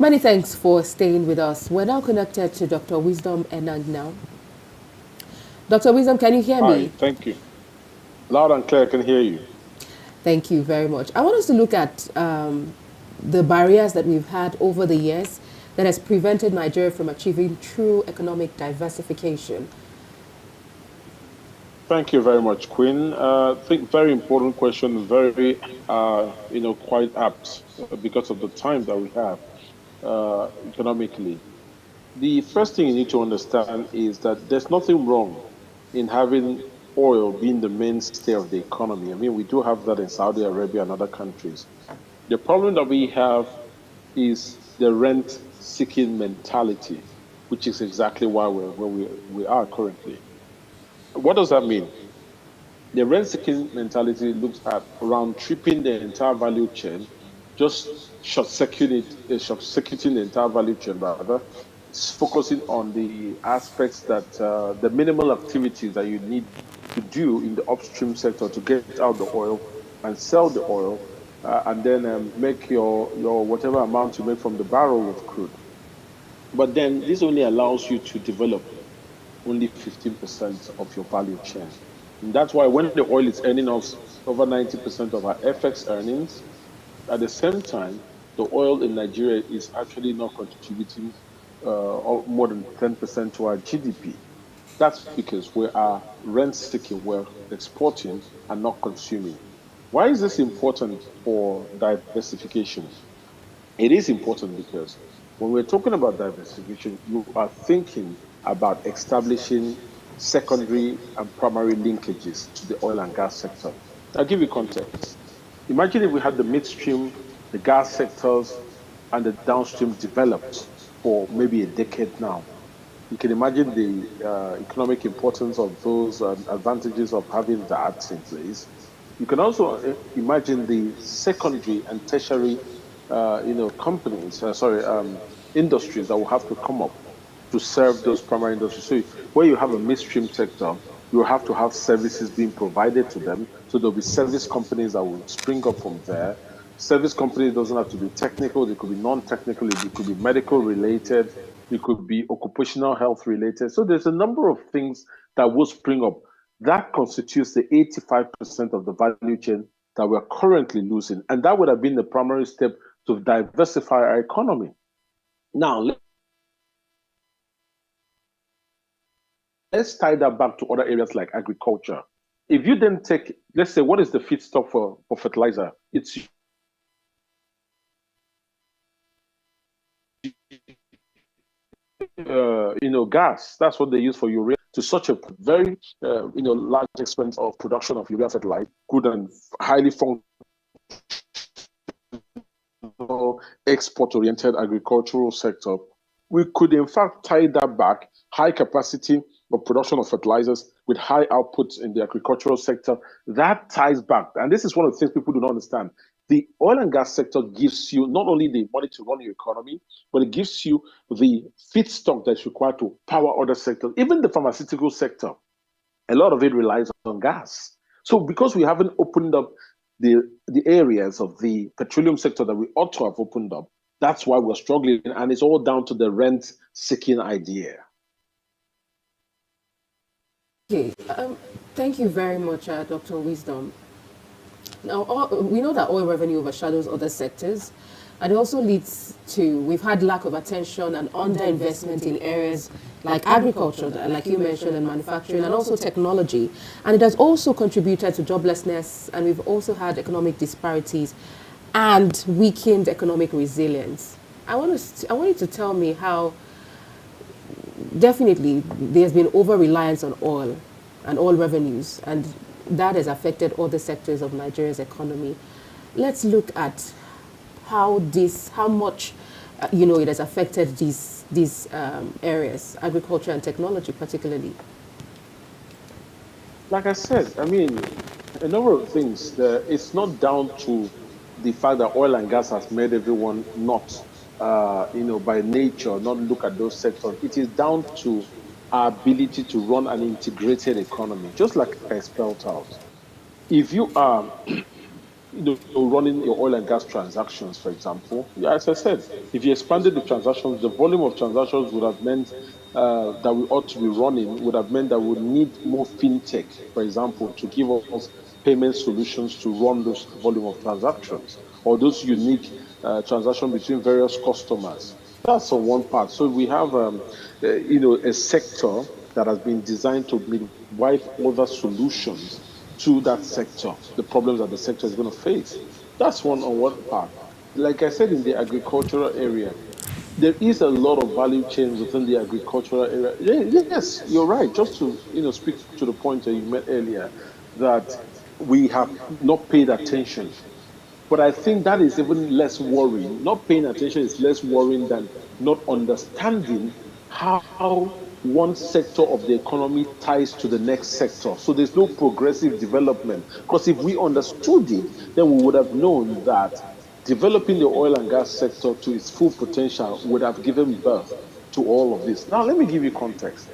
Many thanks for staying with us. We're now connected to Dr. Wisdom Enang now. Dr. Wisdom, can you hear Hi, me? thank you. Loud and clear, I can hear you. Thank you very much. I want us to look at the barriers that we've had over the years that has prevented Nigeria from achieving true economic diversification. Thank you very much, Quinn. I think very important question, very, quite apt because of the time that we have economically. The first thing you need to understand is that there's nothing wrong in having oil being the mainstay of the economy. I mean, we do have that in Saudi Arabia and other countries. The problem that we have is the rent-seeking mentality, which is exactly why we're where we are currently. What does that mean? The rent-seeking mentality looks at around tripping the entire value chain, just short-circuiting the entire value chain rather, focusing on the aspects that the minimal activities that you need to do in the upstream sector to get out the oil and sell the oil, and then make your whatever amount you make from the barrel of crude. But then this only allows you to develop only 15% of your value chain. And that's why when the oil is earning us over 90% of our FX earnings, at the same time, the oil in Nigeria is actually not contributing more than 10% to our GDP. That's because we are rent seeking, we're exporting and not consuming. Why is this important for diversification? It is important because when we're talking about diversification, you are thinking about establishing secondary and primary linkages to the oil and gas sector. I'll give you context. Imagine if we had the midstream, the gas sectors, and the downstream developed for maybe a decade now. You can imagine the economic importance of those advantages of having that in place. You can also imagine the secondary and tertiary, companies, industries that will have to come up to serve those primary industries. So where you have a midstream sector, you have to have services being provided to them. So there'll be service companies that will spring up from there. Service company doesn't have to be technical, they could be non-technical, it could be medical related, it could be occupational health related. So there's a number of things that will spring up. That constitutes the 85% of the value chain that we're currently losing. And that would have been the primary step to diversify our economy. Now, let's tie that back to other areas like agriculture. If you then take, let's say, what is the feedstock for fertilizer? It's gas. That's what they use for urea. To such a very large expense of production of urea fertilizer, good and highly functional export-oriented agricultural sector, we could in fact tie that back, high capacity of production of fertilizers with high outputs in the agricultural sector. That ties back. And this is one of the things people do not understand. The oil and gas sector gives you not only the money to run your economy, but it gives you the feedstock that's required to power other sectors. Even the pharmaceutical sector, a lot of it relies on gas. So because we haven't opened up the areas of the petroleum sector that we ought to have opened up, that's why we're struggling. And it's all down to the rent seeking idea. Okay, thank you very much, Dr. Wisdom. Now, we know that oil revenue overshadows other sectors, and it also leads to we've had lack of attention and underinvestment in areas like agriculture, like you mentioned, and manufacturing, and also technology. And it has also contributed to joblessness, and we've also had economic disparities and weakened economic resilience. I want you to tell me how definitely there's been over reliance on oil and oil revenues, and that has affected other sectors of Nigeria's economy. Let's look at how much, it has affected these areas, agriculture and technology particularly. Like I said, I mean, a number of things. It's not down to the fact that oil and gas has made everyone not, by nature, not look at those sectors. It is down to our ability to run an integrated economy, just like I spelled out. If you are running your oil and gas transactions, for example. Yeah, as I said, if you expanded the transactions, the volume of transactions would have meant that we ought to be running would have meant that we would need more fintech, for example, to give us payment solutions to run those volume of transactions or those unique transactions between various customers. That's on one part. So we have, a sector that has been designed to midwife other solutions to that sector, the problems that the sector is going to face. That's one on one part. Like I said, in the agricultural area, there is a lot of value chain within the agricultural area. Yes, you're right. Just to speak to the point that you made earlier, that we have not paid attention, but I think that is even less worrying. Not paying attention is less worrying than not understanding how one sector of the economy ties to the next sector. So there's no progressive development. Because if we understood it, then we would have known that developing the oil and gas sector to its full potential would have given birth to all of this. Now, let me give you context.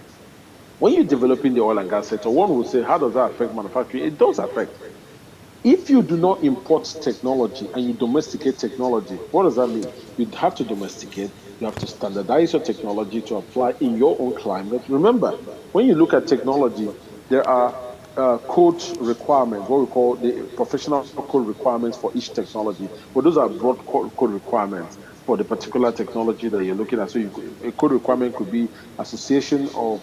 When you're developing the oil and gas sector, one would say, how does that affect manufacturing? It does affect. If you do not import technology and you domesticate technology, what does that mean? You have to domesticate, you have to standardize your technology to apply in your own climate. Remember, when you look at technology, there are code requirements, what we call the professional code requirements for each technology. But those are broad code requirements for the particular technology that you're looking at. So a code requirement could be Association of,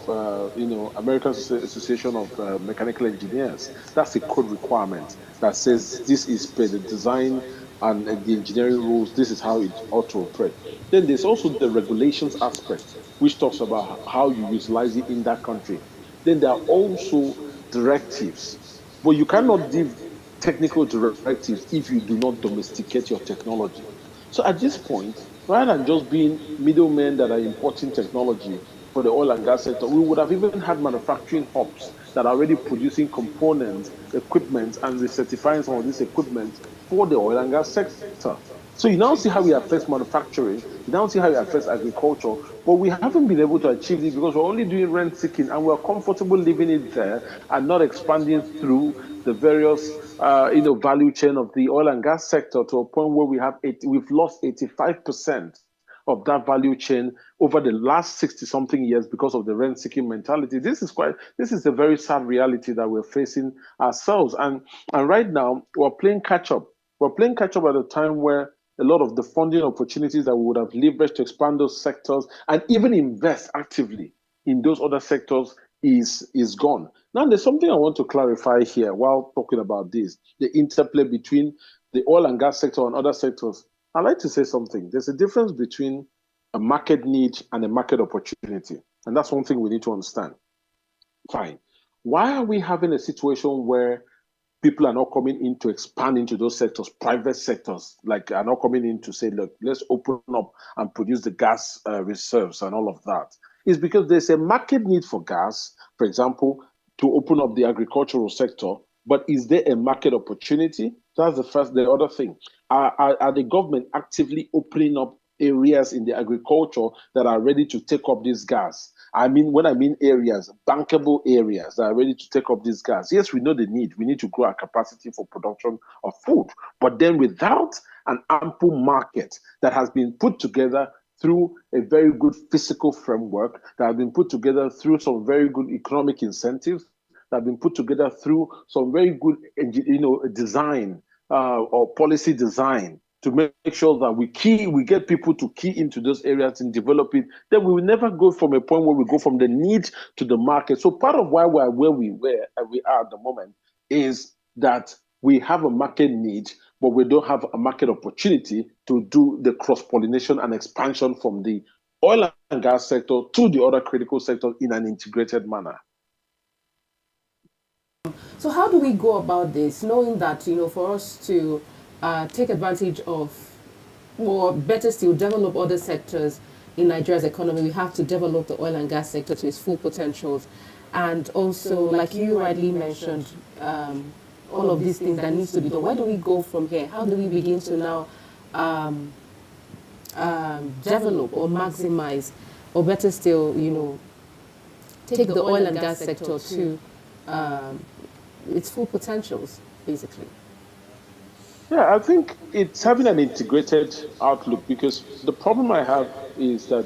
American Association of Mechanical Engineers. That's a code requirement that says this is per the design and the engineering rules. This is how it ought to operate. Then there's also the regulations aspect, which talks about how you utilize it in that country. Then there are also directives, but you cannot give technical directives if you do not domesticate your technology. So at this point, rather than just being middlemen that are importing technology for the oil and gas sector, we would have even had manufacturing hubs that are already producing components, equipment, and recertifying some of this equipment for the oil and gas sector. So you now see how it affects manufacturing, you now see how it affects agriculture, but we haven't been able to achieve it because we're only doing rent seeking and we're comfortable leaving it there and not expanding through the various value chain of the oil and gas sector to a point where we've lost 85% of that value chain over the last 60 something years because of the rent seeking mentality. This is a very sad reality that we're facing ourselves. And right now we're playing catch up. We're playing catch up at a time where a lot of the funding opportunities that we would have leveraged to expand those sectors and even invest actively in those other sectors is gone. Now, there's something I want to clarify here while talking about this, the interplay between the oil and gas sector and other sectors. I'd like to say something. There's a difference between a market need and a market opportunity. And that's one thing we need to understand. Fine. Why are we having a situation where people are not coming in to expand into those sectors, private sectors, like are not coming in to say, look, let's open up and produce the gas reserves and all of that? It's because there's a market need for gas, for example, to open up the agricultural sector. But is there a market opportunity? That's the other thing. Are the government actively opening up areas in the agriculture that are ready to take up this gas? When I mean areas, bankable areas that are ready to take up this gas. Yes, we know the need. We need to grow our capacity for production of food. But then without an ample market that has been put together through a very good fiscal framework, that has been put together through some very good economic incentives, that have been put together through some very good, design or policy design to make sure that we get people to key into those areas and develop it, then we will never go from a point where we go from the need to the market. So part of why we're where we are at the moment is that we have a market need, but we don't have a market opportunity to do the cross-pollination and expansion from the oil and gas sector to the other critical sectors in an integrated manner. So how do we go about this, knowing that, for us to take advantage of, or better still, develop other sectors in Nigeria's economy, we have to develop the oil and gas sector to its full potentials. And also, like you rightly mentioned, all of these things that needs to be done. Where do we go from here? How do we begin to now develop or maximize, or better still, take the oil and gas sector to its full potentials, basically? Yeah, I think it's having an integrated outlook because the problem I have is that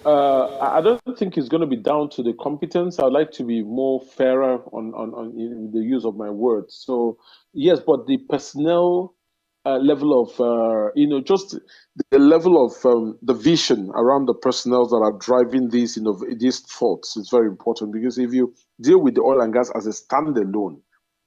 I don't think it's going to be down to the competence. I'd like to be more fairer on in the use of my words. So yes, but the personnel level of just the level of the vision around the personnel that are driving these thoughts is very important because if you deal with the oil and gas as a standalone,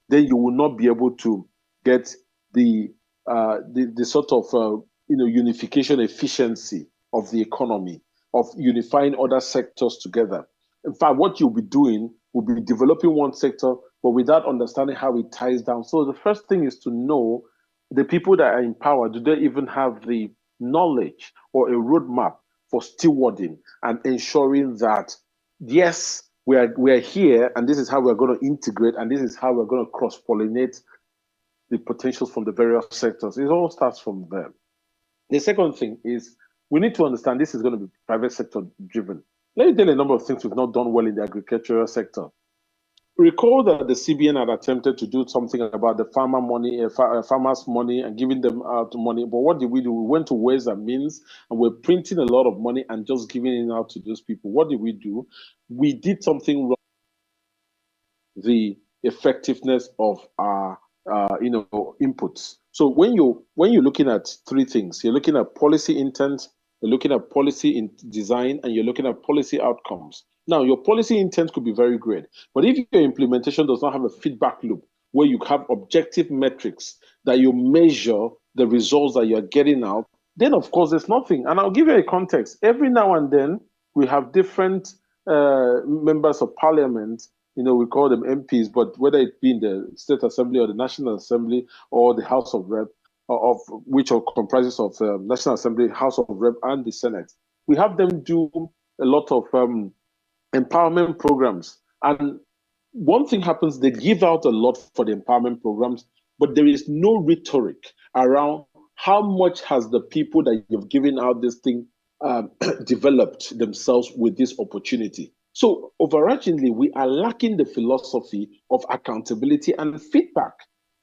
then you will not be able to get the the sort of unification efficiency of the economy, of unifying other sectors together. In fact, what you'll be doing will be developing one sector, but without understanding how it ties down. So the first thing is to know the people that are in power, do they even have the knowledge or a roadmap for stewarding and ensuring that, yes, we are here and this is how we're going to integrate and this is how we're going to cross pollinate the potentials from the various sectors. It all starts from there. The second thing is we need to understand this is going to be private sector driven. Let me tell you a number of things we've not done well in the agricultural sector. Recall that the CBN had attempted to do something about the farmers' money and giving them out money. But what did we do? We went to ways and means, and we're printing a lot of money and just giving it out to those people. What did we do? We did something wrong. The effectiveness of our inputs. So when you're looking at three things, you're looking at policy intent, you're looking at policy in design, and you're looking at policy outcomes. Now, your policy intent could be very great, but if your implementation does not have a feedback loop where you have objective metrics that you measure the results that you're getting out, then of course there's nothing. And I'll give you a context. Every now and then we have different members of parliament, we call them MPs, but whether it be in the State Assembly or the National Assembly or the House of Rep, of which are comprises of National Assembly, House of Rep, and the Senate, we have them do a lot of empowerment programs. And one thing happens, they give out a lot for the empowerment programs, but there is no rhetoric around how much has the people that you've given out this thing developed themselves with this opportunity. So overarchingly, we are lacking the philosophy of accountability and feedback.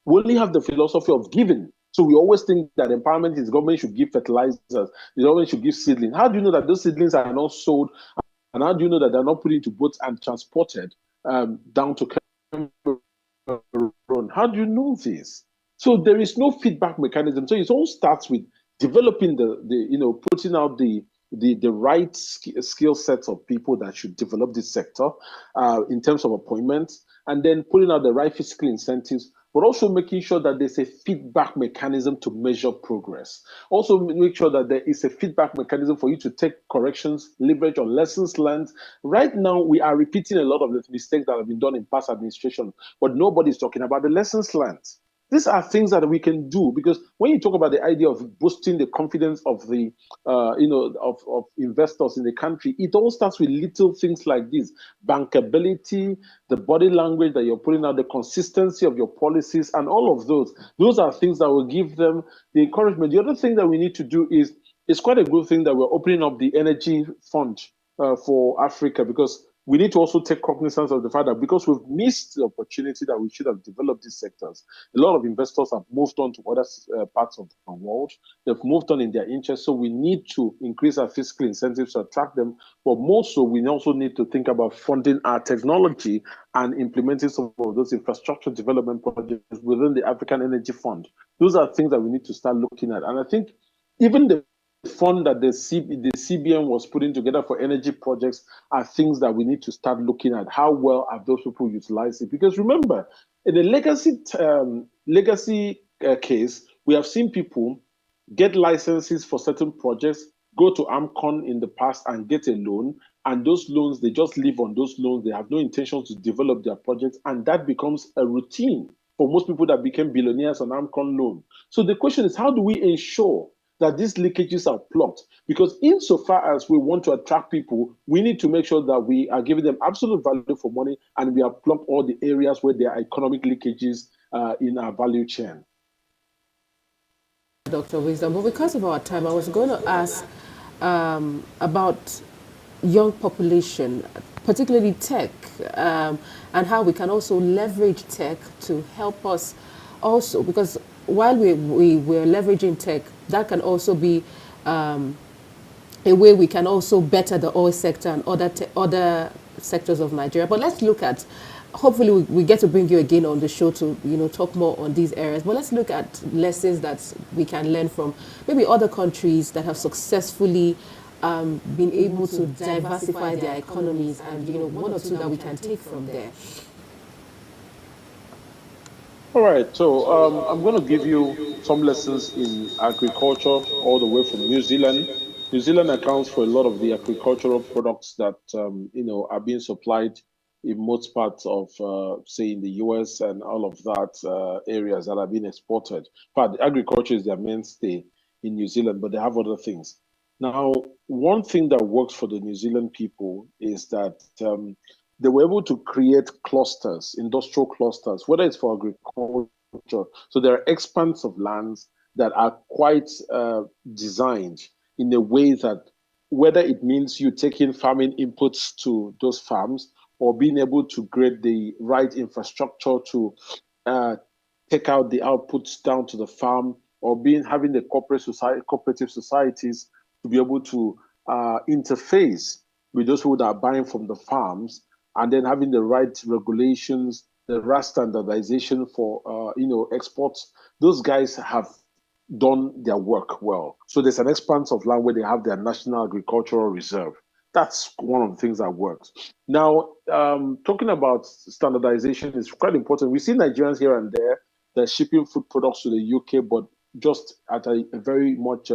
We only have the philosophy of giving. So we always think that empowerment is government should give fertilizers, the government should give seedlings. How do you know that those seedlings are not sold? And how do you know that they're not put into boats and transported down to Cameroon? How do you know this? So there is no feedback mechanism. So it all starts with developing putting out the right skill sets of people that should develop this sector in terms of appointments, and then putting out the right fiscal incentives, but also making sure that there's a feedback mechanism to measure progress. Also make sure that there is a feedback mechanism for you to take corrections, leverage on lessons learned. Right now, we are repeating a lot of the mistakes that have been done in past administration, but nobody's talking about the lessons learned. These are things that we can do, because when you talk about the idea of boosting the confidence of the, of investors in the country, it all starts with little things like this: bankability, the body language that you're putting out, the consistency of your policies, and all of those. Those are things that will give them the encouragement. The other thing that we need to do is, it's quite a good thing that we're opening up the energy fund for Africa, because we need to also take cognizance of the fact that because we've missed the opportunity that we should have developed these sectors, a lot of investors have moved on to other parts of the world. They've moved on in their interests. So we need to increase our fiscal incentives to attract them. But more so, we also need to think about funding our technology and implementing some of those infrastructure development projects within the African Energy Fund. Those are things that we need to start looking at. And I think even the fund that the CBN was putting together for energy projects are things that we need to start looking at. How well have those people utilized it? Because remember, in the legacy case, we have seen people get licenses for certain projects, go to AMCON in the past and get a loan, and those loans, they just live on those loans. They have no intention to develop their projects, and that becomes a routine for most people that became billionaires on AMCON loan. So the question is, how do we ensure that these leakages are plugged? Because insofar as we want to attract people, we need to make sure that we are giving them absolute value for money, and we have plugged all the areas where there are economic leakages in our value chain. Dr. Wisdom, but because of our time, I was going to ask about young population, particularly tech, and how we can also leverage tech to help us also, because while we're leveraging tech, that can also be a way we can also better the oil sector and other sectors of Nigeria. But let's look at, hopefully we get to bring you again on the show to talk more on these areas. But let's look at lessons that we can learn from maybe other countries that have successfully been able to diversify their economies, and one or two that we can take from there. All right, so I'm going to give you some lessons in agriculture all the way from New Zealand. New Zealand accounts for a lot of the agricultural products that are being supplied in most parts of, say, in the US and all of that areas that are being exported. But agriculture is their mainstay in New Zealand, but they have other things. Now, one thing that works for the New Zealand people is that they were able to create clusters, industrial clusters, whether it's for agriculture. So there are expanse of lands that are quite designed in a way that whether it means you taking farming inputs to those farms or being able to create the right infrastructure to take out the outputs down to the farm, or having the cooperative societies to be able to interface with those who are buying from the farms, and then having the right regulations, the right standardization for exports. Those guys have done their work well. So there's an expanse of land where they have their national agricultural reserve. That's one of the things that works. Now, talking about standardization is quite important. We see Nigerians here and there that are shipping food products to the UK, but just at a very much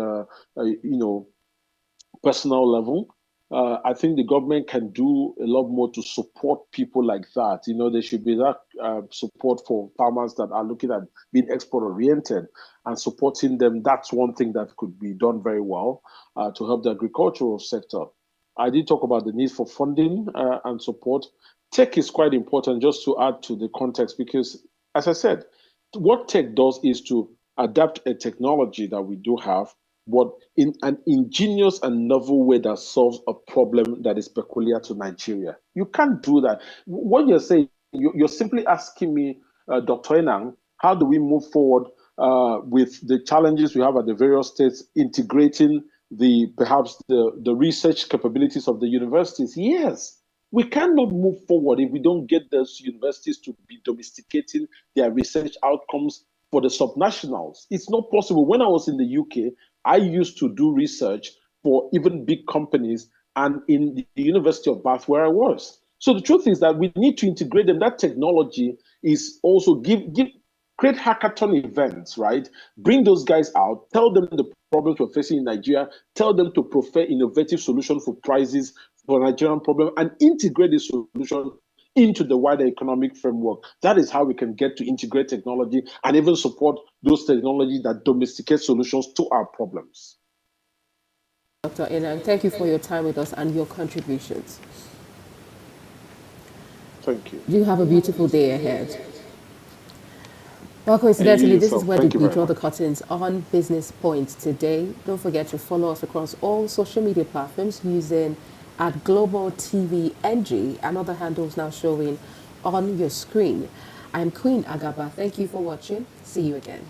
personal level. I think the government can do a lot more to support people like that. There should be that support for farmers that are looking at being export oriented and supporting them. That's one thing that could be done very well to help the agricultural sector. I did talk about the need for funding and support. Tech is quite important, just to add to the context, because, as I said, what tech does is to adapt a technology that we do have, but in an ingenious and novel way that solves a problem that is peculiar to Nigeria. You can't do that. What you're saying, you're simply asking me, Dr. Enang, how do we move forward with the challenges we have at the various states, integrating perhaps the research capabilities of the universities? Yes. We cannot move forward if we don't get those universities to be domesticating their research outcomes for the subnationals. It's not possible. When I was in the UK, I used to do research for even big companies and in the University of Bath where I was. So the truth is that we need to integrate them. That technology is also create hackathon events, right? Bring those guys out, tell them the problems we're facing in Nigeria, tell them to prefer innovative solutions for prices for Nigerian problem, and integrate the solution into the wider economic framework. That is how we can get to integrate technology and even support those technologies that domesticate solutions to our problems. Dr. Enang, thank you for your time with us and your contributions. Thank you. You have a beautiful day ahead. Well, coincidentally, this is where we draw the curtains on Business Point today. Don't forget to follow us across all social media platforms using at Global TV NG and other handles now showing on your screen. I'm Queen Agaba. Thank you for watching. See you again.